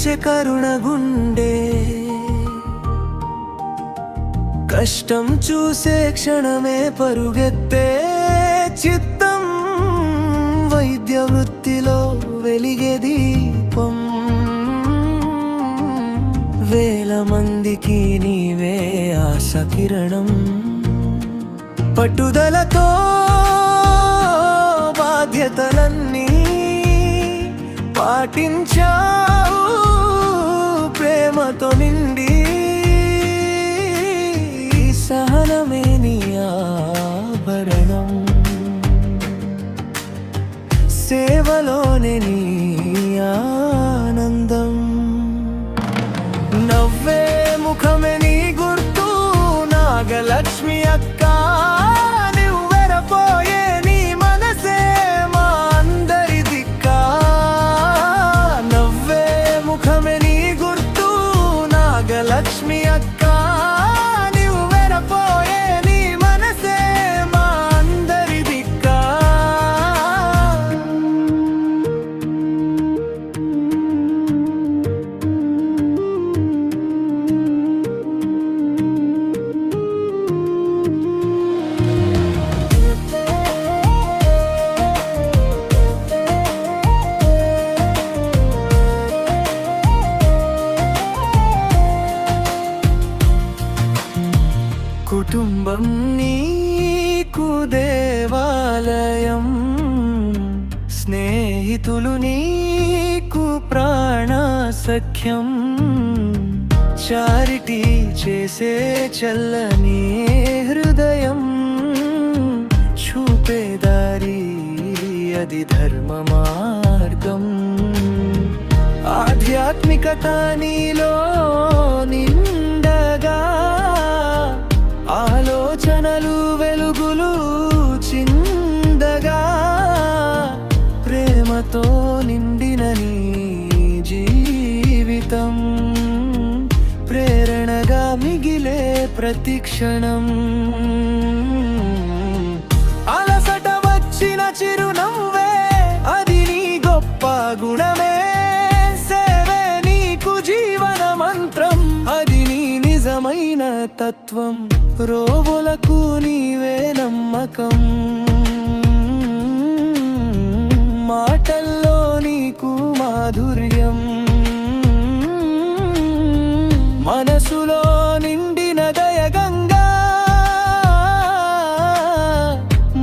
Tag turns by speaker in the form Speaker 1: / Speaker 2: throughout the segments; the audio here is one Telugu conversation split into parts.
Speaker 1: పంచే కరుణ గుండె, కష్టం చూసే క్షణమే పరుగెత్తే చిత్తం, వైద్య వృత్తిలో వెలిగే దీపం, వేల మందికి నీవే ఆశ కిరణం. పట్టుదలతో బాధ్యతలన్నీ పాటించావు, ప్రేమతో నిండి సహనమే నీ ఆభరణం, సేవలోనే నీ ఆనందం. నవ్వే ముఖమే నీ గుర్తు, నాగలక్ష్మి అక్క నువ్వెరపోయే నీ మనసే మా అందరి దిక్కా. నవ్వే ముఖమే నీ గుర్తు, నాగలక్ష్మి అక్క నువ్వెరపోయే నీ మనసే మా అందరి దిక్కా. కుటుంబం నీకు దేవాలయం, స్నేహితులు నీకు ప్రాణ సఖ్యం, చారిటీ చేసే చల్లని హృదయం, చూపే దారి అది ధర్మ మార్గం. ఆధ్యాత్మికత నీలో నిండగా, ఆలోచనలు వెలుగులు చిందగా, ప్రేమతో నిండిన నీ జీవితం, ప్రేరణగా మిగిలే ప్రతి క్షణం. అలసట వచ్చిన చిరునవ్వే అది నీ గొప్ప గుణమే, సేవే నీకు జీవన మంత్రం, అది నీ నిజమైన తత్వం, రోగులకు నీవే నమ్మకం. మాటల్లో నీకు మాధుర్యం, మనసులో నిండిన దయగంగా,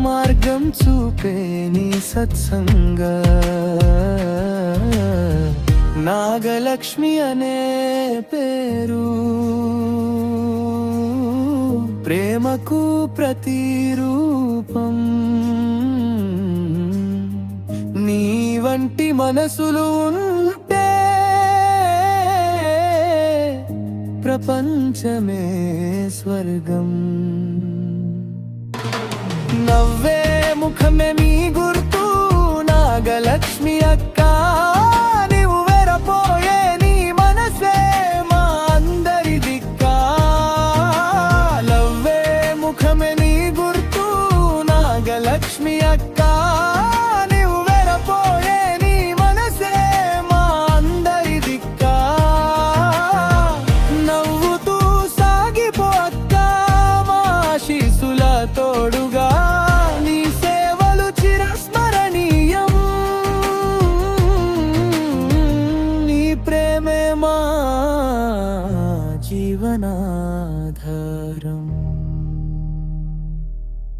Speaker 1: మార్గం చూపే నీ సత్సంగ. నాగలక్ష్మి అనే పేరు ప్రేమకు ప్రతిరూపం, నీ వంటి మనసులు ఉంటే ప్రపంచమే స్వర్గం. నవ్వే ముఖమే మీ గుర్తు, నాగలక్ష్మి అక్క నువ్వెరపోయే నీ మనసే మా అందరి దిక్కా. నవ్వే ముఖమే నీ గుర్తు, నాగలక్ష్మి అక్క నువ్వెరపోయే నీ మనసే మా అందరి దిక్కా. నవ్వుతూ సాగిపో అక్క మా ఆశీస్సుల తోడుగా, నీ సేవలు చిరస్మరణీయం, నీ ప్రేమే మా జీవనాధారం.